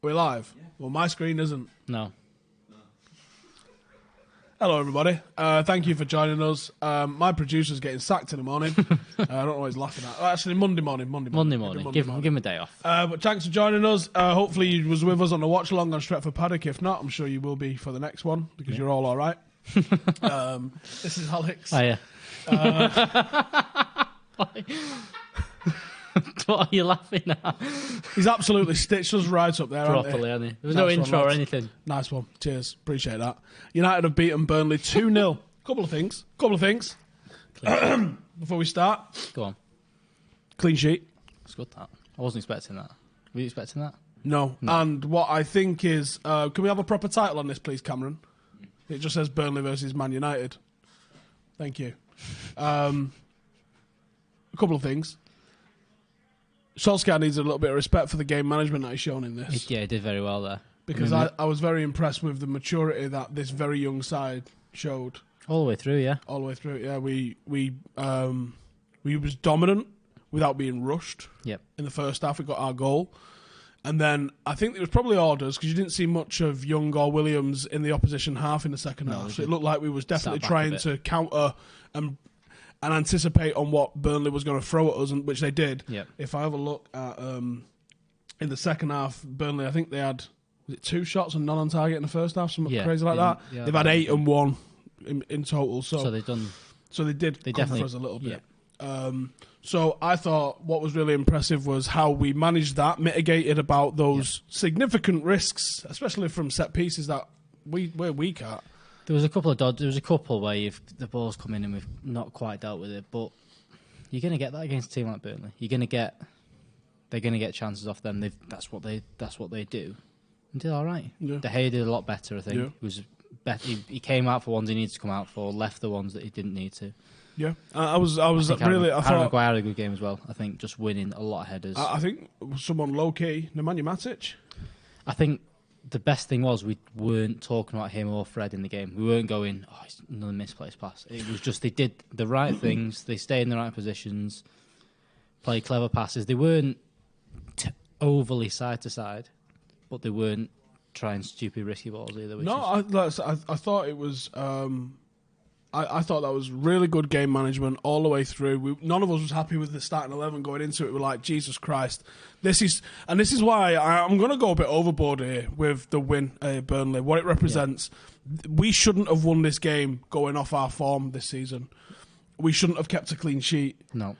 We're live. Yeah. Well, my screen isn't. No. Hello, everybody. Thank you for joining us. My producer's getting sacked in the morning. I don't know what he's laughing at. Actually, Monday morning. Give him a day off. But thanks for joining us. Hopefully you was with us on the watch along on Stretford Paddock. If not, I'm sure you will be for the next one because you're all right. This is Alex. Oh, yeah. What are you laughing at? He's absolutely stitched us right up there, properly, hasn't he? There was no intro or anything. Nice one. Cheers. Appreciate that. United have beaten Burnley 2-0. Couple of things. Before we start. Go on. Clean sheet. It's good, that. I wasn't expecting that. Were you expecting that? No. And what I think is... can we have a proper title on this, please, Cameron? It just says Burnley versus Man United. Thank you. A couple of things. Solskjaer needs a little bit of respect for the game management that he's shown in this. Yeah, he did very well there. Because I was very impressed with the maturity that this very young side showed. All the way through, yeah. All the way through, yeah. We was dominant without being rushed. Yep. In the first half, we got our goal. And then I think it was probably orders because you didn't see much of Young or Williams in the opposition half in the second half. So it looked like we was definitely trying to counter and anticipate on what Burnley was going to throw at us, which they did. Yep. If I have a look at in the second half, Burnley, I think they had 2 shots and none on target in the first half, something crazy like that. Yeah, they've had 8 and 1 in total. So they've done. So they did come for us a little bit. Yeah. So I thought what was really impressive was how we managed that, mitigated about those significant risks, especially from set pieces that we're weak at. There was a couple of There was a couple where the ball's come in and we've not quite dealt with it, but you're going to get that against a team like Burnley. They're going to get chances off them. That's what they do. And did all right. Yeah. De Gea did a lot better. I think it was better. He came out for ones he needed to come out for, left the ones that he didn't need to. Yeah, I thought Maguire had a good game as well. I think just winning a lot of headers. I think someone low key, Nemanja Matic. I think the best thing was we weren't talking about him or Fred in the game. We weren't going, it's another misplaced pass. It was just they did the right things. They stayed in the right positions, played clever passes. They weren't overly side to side, but they weren't trying stupid risky balls either. I thought it was. I thought that was really good game management all the way through. None of us was happy with the starting 11 going into it. We're like, Jesus Christ. This is why I'm going to go a bit overboard here with the win at Burnley, what it represents. Yeah. We shouldn't have won this game going off our form this season. We shouldn't have kept a clean sheet. No.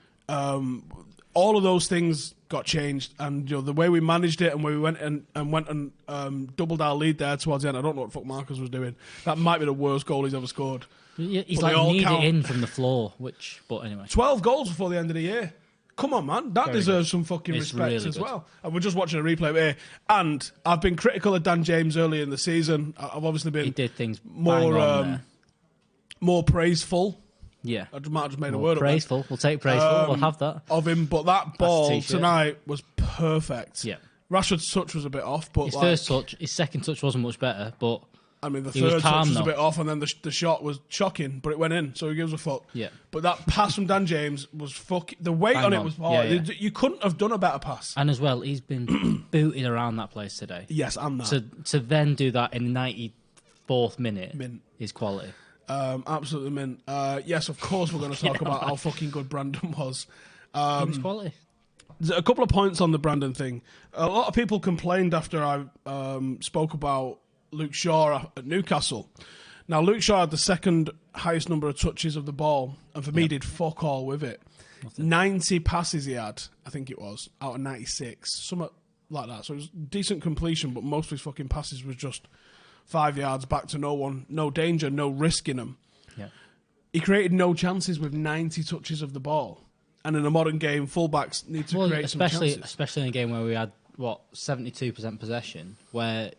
All of those things got changed, and the way we managed it and where we went and doubled our lead there towards the end. I don't know what fuck Marcus was doing. That might be the worst goal he's ever scored. He's like need it in from the floor, but anyway. 12 goals before the end of the year. Come on, man. That deserves some fucking respect really as well. And we're just watching a replay here. And I've been critical of Dan James earlier in the season. I've obviously been he did things more praiseful. Yeah. I might have just made a word praiseful. Up there. We'll take praiseful. We'll have that. Of him. But that ball tonight was perfect. Yeah. Rashford's touch was a bit off. But first touch, his second touch wasn't much better, but... I mean, the third touch was a bit off, and then the shot was shocking, but it went in, so he gives a fuck. Yeah. But that pass from Dan James was fucking... The weight on it was... You couldn't have done a better pass. And as well, he's been booted around that place today. Yes, and that. To then do that in the 94th minute is quality. Absolutely mint. Yes, of course we're going to talk about how fucking good Brandon was. He was quality. There's a couple of points on the Brandon thing. A lot of people complained after I spoke about Luke Shaw at Newcastle. Now, Luke Shaw had the second highest number of touches of the ball, and for me, did fuck all with it. 90 passes he had, I think it was, out of 96. Something like that. So it was decent completion, but most of his fucking passes was just 5 yards back to no one, no danger, no risk in them. Yeah. He created no chances with 90 touches of the ball. And in a modern game, fullbacks need to create some chances. Especially in a game where we had, 72% possession, where...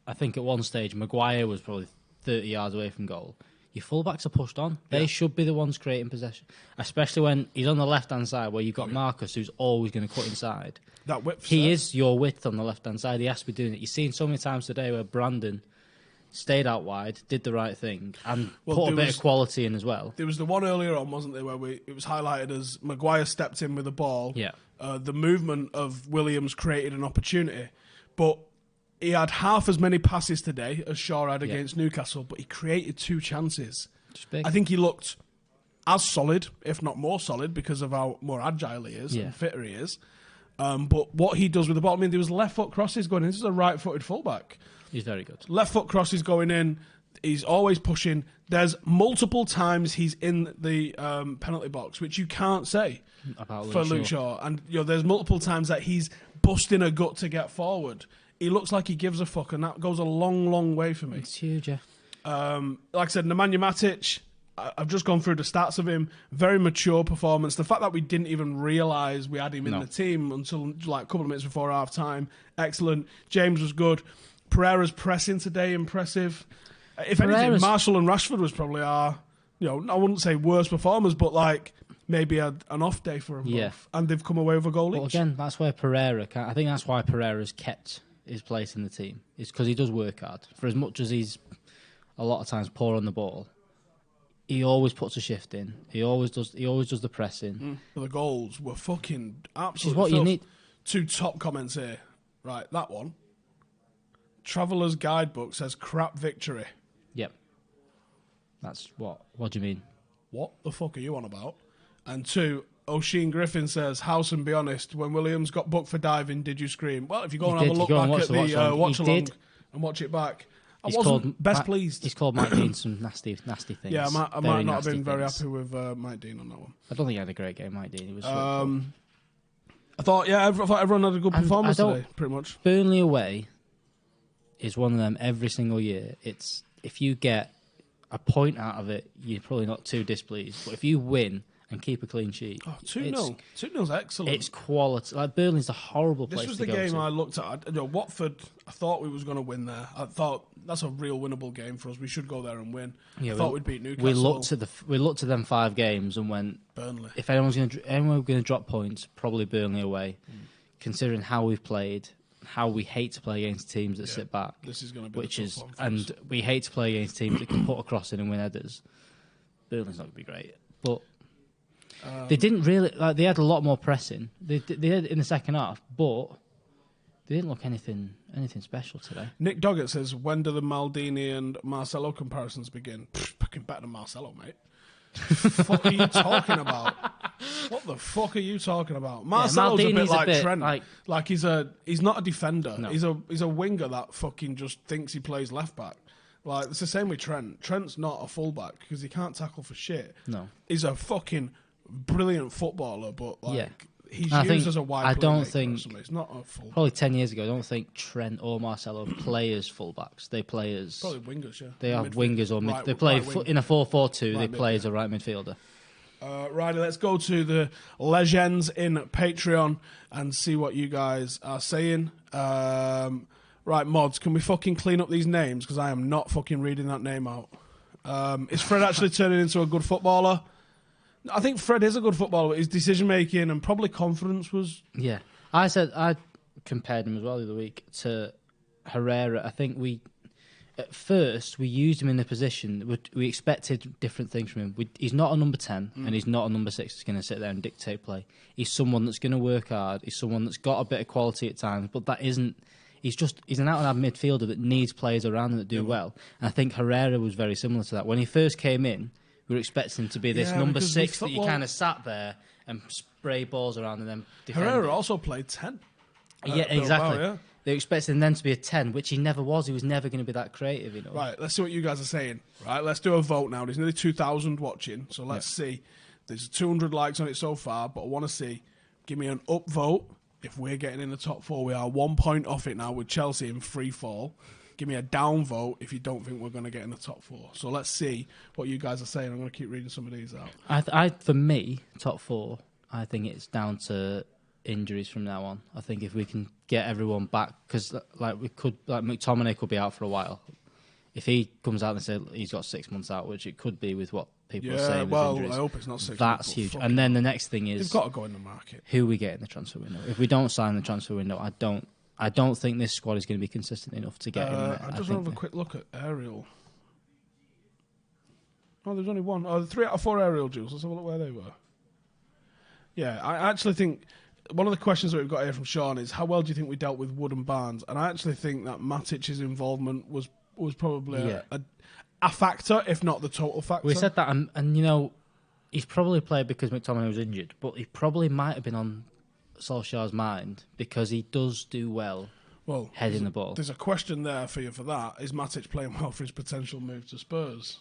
I think at one stage, Maguire was probably 30 yards away from goal. Your fullbacks are pushed on. They should be the ones creating possession. Especially when he's on the left-hand side where you've got Marcus, who's always going to cut inside. That width. He is your width on the left-hand side. He has to be doing it. You've seen so many times today where Brandon stayed out wide, did the right thing, and put a bit of quality in as well. There was the one earlier on, wasn't there, where it was highlighted as Maguire stepped in with the ball. Yeah. The movement of Williams created an opportunity. But he had half as many passes today as Shaw had against Newcastle, but he created 2 chances. I think he looked as solid, if not more solid, because of how more agile he is and fitter he is. But what he does with the ball, I mean, there was left foot crosses going in. This is a right-footed fullback. He's very good. Left foot crosses going in. He's always pushing. There's multiple times he's in the penalty box, which you can't say for Luke Shaw. And there's multiple times that he's busting a gut to get forward. He looks like he gives a fuck, and that goes a long, long way for me. It's huge, yeah. Like I said, Nemanja Matic, I've just gone through the stats of him. Very mature performance. The fact that we didn't even realise we had him in the team until like a couple of minutes before half time, excellent. James was good. Pereira's pressing today, impressive. If anything, Marshall and Rashford was probably our, I wouldn't say worst performers, but like maybe an off day for them both. And they've come away with a goal each. Again, that's where I think that's why Pereira's kept his place in the team. It's because he does work hard. For as much as he's a lot of times poor on the ball, he always puts a shift in. He always does the pressing. But the goals were fucking absolutely. Which is what you need. 2 top comments here. Right, that one. Traveller's Guidebook says crap victory. Yep. That's what. What do you mean? What the fuck are you on about? And 2, O'Sheen Griffin says, Howson, be honest, when Williams got booked for diving, did you scream? Well, if you go and have a look back at the watch-along and watch it back, I wasn't best pleased. He's called Mike Dean some nasty things. Yeah, I might not have been very happy with Mike Dean on that one. I don't think he had a great game, Mike Dean. He was I thought everyone had a good performance today, pretty much. Burnley away is one of them every single year. It's if you get a point out of it, you're probably not too displeased. But if you win and keep a clean sheet, 2-0. 2-0's excellent. It's quality. Like Burnley's a horrible place to go to. This was the game I looked at. Watford, I thought we was going to win there. I thought that's a real winnable game for us. We should go there and win. I thought we'd beat Newcastle. We looked at them 5 games and went Burnley. If anyone's going to drop points, probably Burnley away. Considering how we've played, how we hate to play against teams that sit back. This is going to be tough one for us. We hate to play against teams that can put a cross in and win headers. Burnley's not going to be great, but. They didn't really they had a lot more pressing. They had in the second half, but they didn't look anything special today. Nick Doggett says, when do the Maldini and Marcelo comparisons begin? Fucking better than Marcelo, mate. Fuck are you talking about? What the fuck are you talking about? Marcelo's a bit like Trent. Like he's not a defender. No. He's a winger that fucking just thinks he plays left back. Like it's the same with Trent. Trent's not a fullback because he can't tackle for shit. No, he's a fucking brilliant footballer, but he's used as a wide. I don't think it's not a full. Probably 10 years ago, I don't think Trent or Marcelo play as fullbacks. They play as probably wingers. Yeah, they are wingers or mid. They play in a 4-4-2. They play as a right midfielder. Riley, let's go to the legends in Patreon and see what you guys are saying. Right, mods, can we fucking clean up these names? Because I am not fucking reading that name out. Is Fred actually turning into a good footballer? I think Fred is a good footballer, but his decision-making and probably confidence was... Yeah. I compared him as well the other week to Herrera. I think at first, we used him in the position. We expected different things from him. He's not a number 10, and he's not a number 6 that's going to sit there and dictate play. He's someone that's going to work hard. He's someone that's got a bit of quality at times, but that isn't... He's an out-and-out midfielder that needs players around him that do well. And I think Herrera was very similar to that. When he first came in, we were expecting him to be this number 6 that you kind of sat there and spray balls around and then defend. Herrera also played 10. Yeah, exactly. They were expecting him then to be a 10, which he never was. He was never going to be that creative, you know. Right, let's see what you guys are saying. Right, let's do a vote now. There's nearly 2,000 watching, so let's see. There's 200 likes on it so far, but I want to see. Give me an upvote if we're getting in the top 4. We are 1 point off it now with Chelsea in free fall. Give me a downvote if you don't think we're going to get in the top 4. So let's see what you guys are saying. I'm going to keep reading some of these out. For me, top 4, I think it's down to injuries from now on. I think if we can get everyone back, because McTominay could be out for a while. If he comes out and says he's got 6 months out, which it could be with what people are saying with injuries. I hope it's not 6 months. That's huge. And then the next thing is... They've got to go in the market. Who we get in the transfer window. If we don't sign the transfer window, I don't think this squad is going to be consistent enough to get in there. I just want to have a quick look at aerial. Oh, there's only one. Oh, 3 out of 4 aerial duels. Let's have a look where they were. Yeah, I actually think one of the questions that we've got here from Sean is, how well do you think we dealt with Wood and Barnes? And I actually think that Matic's involvement was probably a factor, if not the total factor. We said that, and you know, he's probably played because McTominay was injured, but he probably might have been on Solskjaer's mind because he does do well heading the ball. There's a question there for you for that. Is Matic playing well for his potential move to Spurs?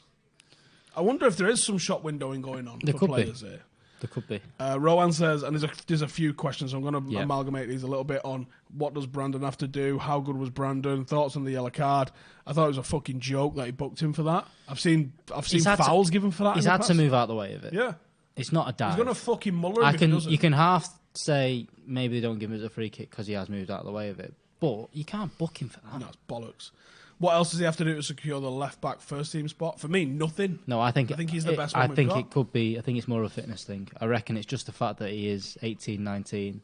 I wonder if there is some shop windowing going on for players here. There could be. Rowan says, and there's a few questions. I'm going to amalgamate these a little bit on what does Brandon have to do? How good was Brandon? Thoughts on the yellow card? I thought it was a fucking joke that he booked him for that. I've seen fouls given for that. He's had to move out of the way of it. Yeah, it's not a dive. He's going to fucking muller him if he doesn't. You can half say maybe they don't give him a free kick because he has moved out of the way of it, but you can't book him for that. No, it's bollocks. What else does he have to do to secure the left back first team spot? For me, nothing. No, I think he's the best one I think it could be. I think it's more of a fitness thing. I reckon it's just the fact that he is 18, 19,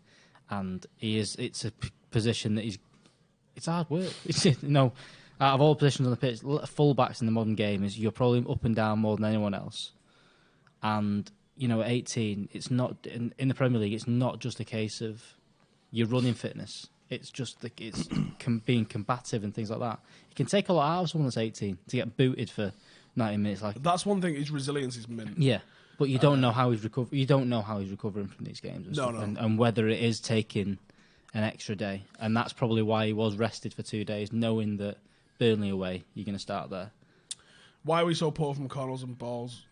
and it's a position that it's hard work. It's, you know, out of all positions on the pitch, full-backs in the modern game is you're probably up and down more than anyone else. And you know, at 18, it's not in the Premier League. It's not just a case of your running fitness. It's just being combative and things like that. It can take a lot out of someone that's 18 to get booted for 90 minutes. Like that's one thing. His resilience is mint. Yeah, but you don't know how he's You don't know how he's recovering from these games and stuff, and whether it is taking an extra day. And that's probably why he was rested for 2 days, knowing that Burnley away, you're going to start there. Why are we so poor from corners and balls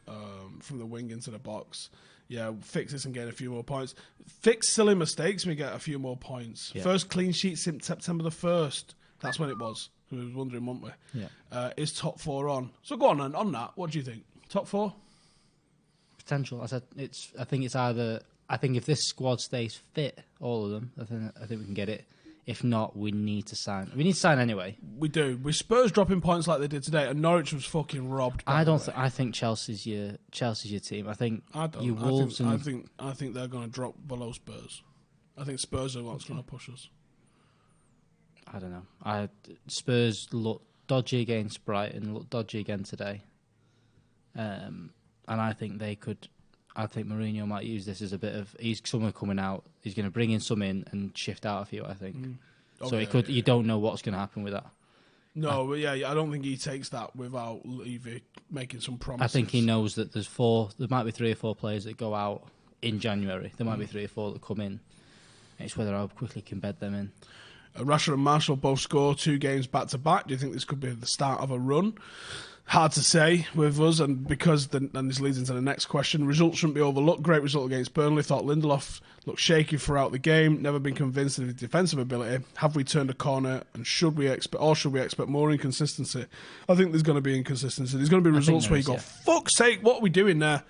from the wing into the box? Yeah, fix this and get a few more points. Fix silly mistakes and we get a few more points. Yeah. First clean sheet since September the 1st. That's when it was. We were wondering, weren't we? Yeah. Is top 4 on? So go on that. What do you think? Top 4? Potential. I think it's either. I think if this squad stays fit, all of them, I think we can get it. If not, we need to sign. We need to sign anyway. We do. With Spurs dropping points like they did today, and Norwich was fucking robbed. I think Chelsea's your team. I think you Wolves. I think they're going to drop below Spurs. I think Spurs are what's going to push us. I don't know. Spurs look dodgy against Brighton. Look dodgy again today. And I think they could. I think Mourinho might use this as a bit of someone coming out. He's going to bring in some in and shift out a few. I think so. You don't know what's going to happen with that. No, but I don't think he takes that without Levy making some promises. I think he knows that there's 4. There might be 3 or 4 players that go out in January. There might be 3 or 4 that come in. It's whether how quickly he can bed them in. Rashford and Marshall both score 2 games back to back. Do you think this could be the start of a run? Hard to say with us, and this leads into the next question. Results shouldn't be overlooked. Great result against Burnley. Thought Lindelof looked shaky throughout the game. Never been convinced of his defensive ability. Have we turned a corner, and should we expect more inconsistency? I think there's going to be inconsistency. There's going to be results where you go, fuck's sake, what are we doing there?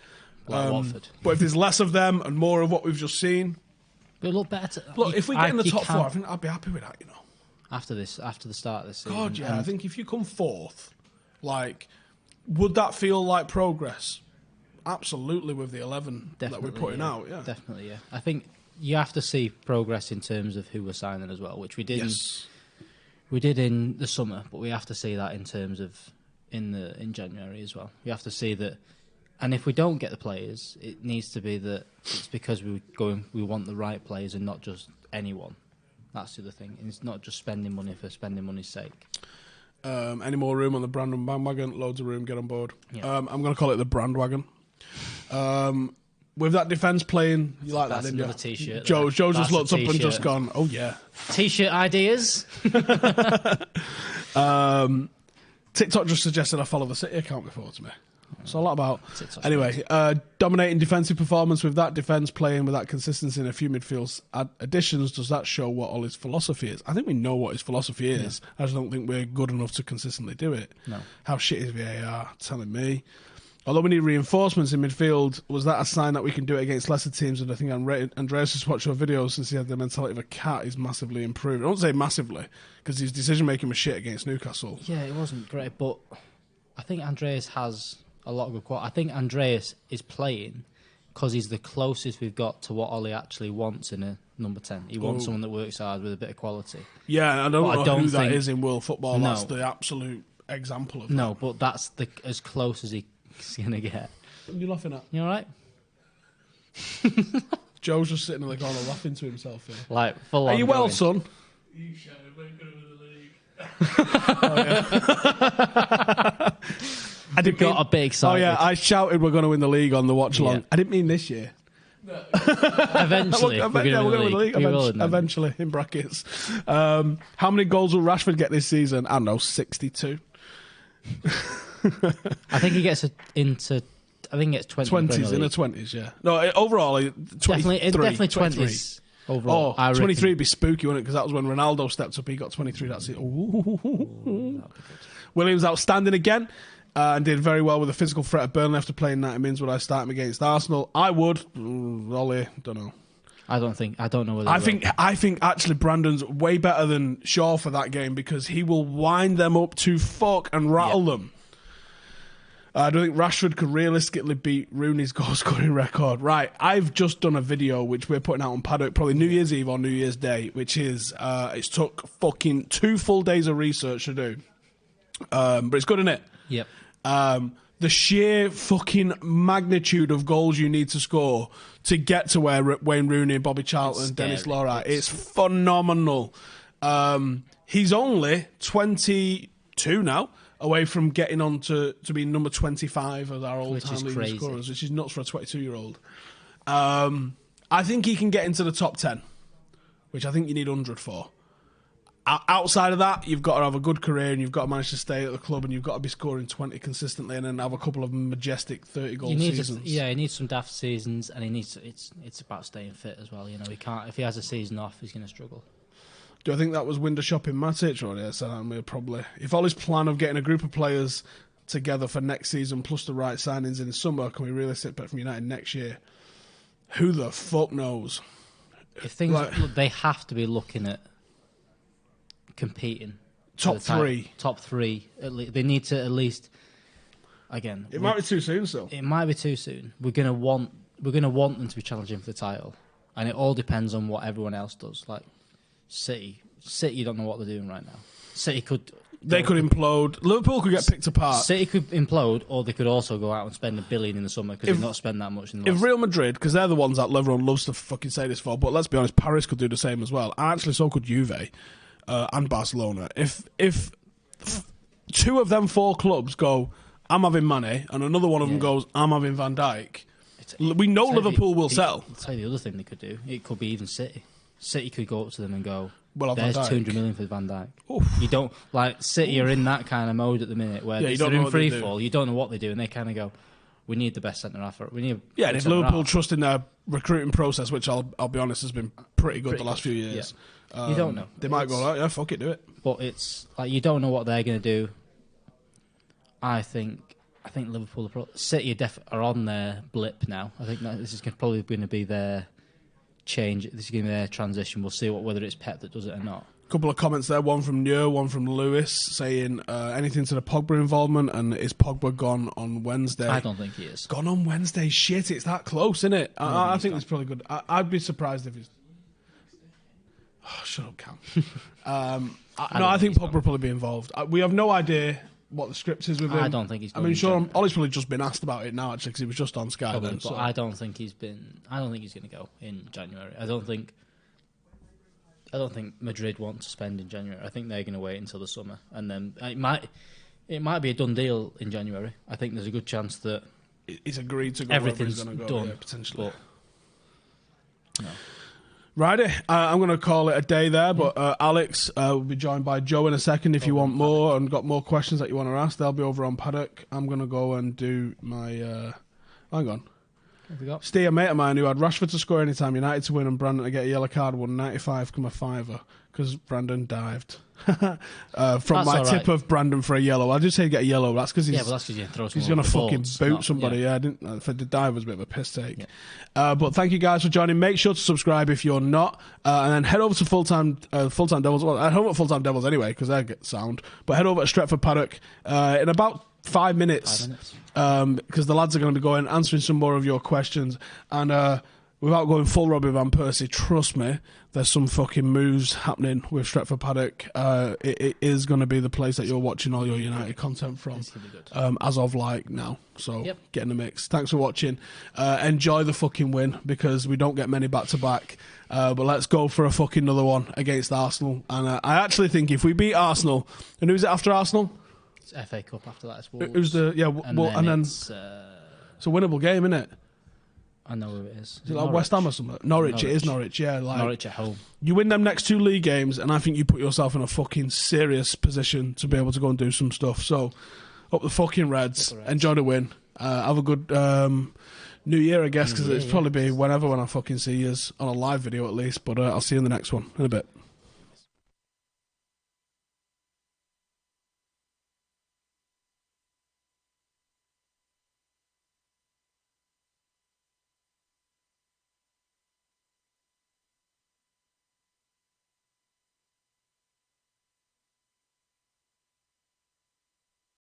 Watford. But if there's less of them and more of what we've just seen, it'll look better. Look, if we get in the top 4, I think I'd be happy with that. You know, after the start of this season. God, yeah, I think if you come 4th. Like, would that feel like progress? Absolutely, with the 11 that we're putting out, yeah. Definitely, yeah. I think you have to see progress in terms of who we're signing as well, which we did. Yes. We did in the summer, but we have to see that in terms of in January as well. We have to see that, and if we don't get the players, it needs to be that it's because we want the right players and not just anyone. That's the other thing. And it's not just spending money for spending money's sake. Any more room on the Brandon bandwagon? Loads of room. Get on board. Yeah. I'm going to call it the Brandwagon. With that defence playing, you like that, didn't you? That's another T-shirt. Joe just looked up and just gone, oh yeah. T-shirt ideas. TikTok just suggested I follow the City account before to me. It's a lot about... TikTok's anyway, dominating defensive performance with that defence playing with that consistency in a few midfield additions. Does that show what all his philosophy is? I think we know what his philosophy is. Yeah. I just don't think we're good enough to consistently do it. No. How shit is VAR? Telling me. Although we need reinforcements in midfield, was that a sign that we can do it against lesser teams? And I think Andreas has watched your videos since he had the mentality of a cat. He's massively improved. I don't say massively, because his decision-making was shit against Newcastle. Yeah, it wasn't great, but I think Andreas has a lot of good quality. I think Andreas is playing because he's the closest we've got to what Ollie actually wants in a number 10. He wants someone that works hard with a bit of quality. Yeah, I don't know who that is in world football. No. That's the absolute example of that. No, but that's as close as he's going to get. What are you laughing at? You all right? Joe's just sitting in the corner laughing to himself here. Like, full on. Are you well, son? You shouted, we're going to win the league. I didn't got a bit excited. Oh, yeah, I shouted we're going to win the league on the watch along. Yeah. I didn't mean this year. No. Eventually, we're going to win the league. Eventually, in brackets. How many goals will Rashford get this season? I don't know, 62. I think he gets into. I think he gets 20. 20s, in the 20s, yeah. No, overall, 23. Definitely 20s. Overall, Oh, 23 would be spooky, wouldn't it? Because that was when Ronaldo stepped up. He got 23. That's it. Williams outstanding again. And did very well with a physical threat at Burnley after playing 90 minutes. Would I start him against Arsenal? I would. Ollie, don't know. I don't know whether I think actually Brandon's way better than Shaw for that game because he will wind them up to fuck and rattle them. I don't think Rashford could realistically beat Rooney's goal scoring record. Right, I've just done a video which we're putting out on Paddock probably New Year's Eve or New Year's Day, which is it's took fucking 2 full days of research to do, but it's good, isn't it? Yep. The sheer fucking magnitude of goals you need to score to get to where Wayne Rooney, Bobby Charlton, and Dennis Law are, it's phenomenal. He's only 22 now, away from getting on to being number 25 as our all-time leading scorers, which is nuts for a 22-year-old. I think he can get into the top 10, which I think you need 100 for. Outside of that, you've got to have a good career and you've got to manage to stay at the club and you've got to be scoring 20 consistently and then have a couple of majestic 30-goal seasons. He needs some daft seasons and he needs. It's about staying fit as well. You know, he can't. If he has a season off, he's going to struggle. Do I think that was window shopping Matic? Or yes, probably. If Ollie's plan of getting a group of players together for next season plus the right signings in the summer can be realistic but from United next year, who the fuck knows? If things they have to be looking at competing top 3. Top 3 at least. They need to at least. Again, it might be too soon. Still, it might be too soon. We're gonna want them to be challenging for the title, and it all depends on what everyone else does. Like City, you don't know what they're doing right now. City could implode. Liverpool could get picked apart. City could implode, or they could also go out and spend $1 billion in the summer because they've not spent that much in the last. If Real Madrid, because they're the ones that everyone loves to fucking say this for, but let's be honest, Paris could do the same as well, and actually so could Juve. And Barcelona. If 2 of them 4 clubs go, I'm having Mane, and another one of them goes, I'm having Van Dijk, we know Liverpool will sell. I'll tell you the other thing they could do. It could be even City. City could go up to them and go, well, there's 200 million for Van Dijk. Oof. You don't City are in that kind of mode at the minute where they're in free fall. You don't know what they do, and they kind of go, we need the best centre half. And if Liverpool trust in their recruiting process, which I'll be honest has been pretty good the last few years. Yeah. You don't know. They might go, yeah, fuck it, do it. But it's like you don't know what they're going to do. I think Liverpool, City are on their blip now. I think that this is probably going to be their change. This is going to be their transition. We'll see whether it's Pep that does it or not. Couple of comments there, one from Neur, one from Lewis, saying anything to the Pogba involvement, and is Pogba gone on Wednesday? I don't think he is. Gone on Wednesday? Shit, it's that close, isn't it? I think it's probably good. I'd be surprised if he's... Oh, shut up, Cam. I think Pogba will probably be involved. We have no idea what the script is with him. I don't think he's. Ollie's probably just been asked about it now, actually, because he was just on Sky then. But I don't think he's been. I don't think he's going to go in January. I don't think Madrid want to spend in January. I think they're going to wait until the summer, and then it might be a done deal in January. I think there's a good chance that he's agreed to go. Everything's going to go, done, potentially. But, no. Righty, I'm going to call it a day there, but Alex will be joined by Joe in a second if you want more and got more questions that you want to ask. They'll be over on Paddock. I'm going to go and do my... hang on. Steve, a mate of mine who had Rashford to score anytime, United to win and Brandon to get a yellow card, won 95.5 because Brandon dived. From my tip of Brandon for a yellow. I just say get a yellow. That's because he's going to fucking boot somebody. Yeah, I didn't. For the dive was a bit of a piss take. Yeah. But thank you guys for joining. Make sure to subscribe if you're not, and then head over to Full-Time Devils. Well, at home at Full-Time Devils anyway because they get sound. But head over to Stretford Paddock in about 5 minutes. Because the lads are going to be going answering some more of your questions and. without going full Robbie Van Persie, trust me, there's some fucking moves happening with Stretford Paddock. It is going to be the place that you're watching all your United content from, as of like now. So get in the mix. Thanks for watching. Enjoy the fucking win, because we don't get many back-to-back. But let's go for a fucking another one against Arsenal. And I actually think if we beat Arsenal, and who's it after Arsenal? It's FA Cup after that. It's Wolves. Who's the and then it's a winnable game, isn't it? I know who it is. Is it like West Ham or something? Norwich. It is Norwich, yeah. Like, Norwich at home. You win them next 2 league games, and I think you put yourself in a fucking serious position to be able to go and do some stuff. So, up the fucking Reds. Enjoy the win. Have a good New Year, I guess, because it's probably be whenever when I fucking see you on a live video at least. But I'll see you in the next one in a bit.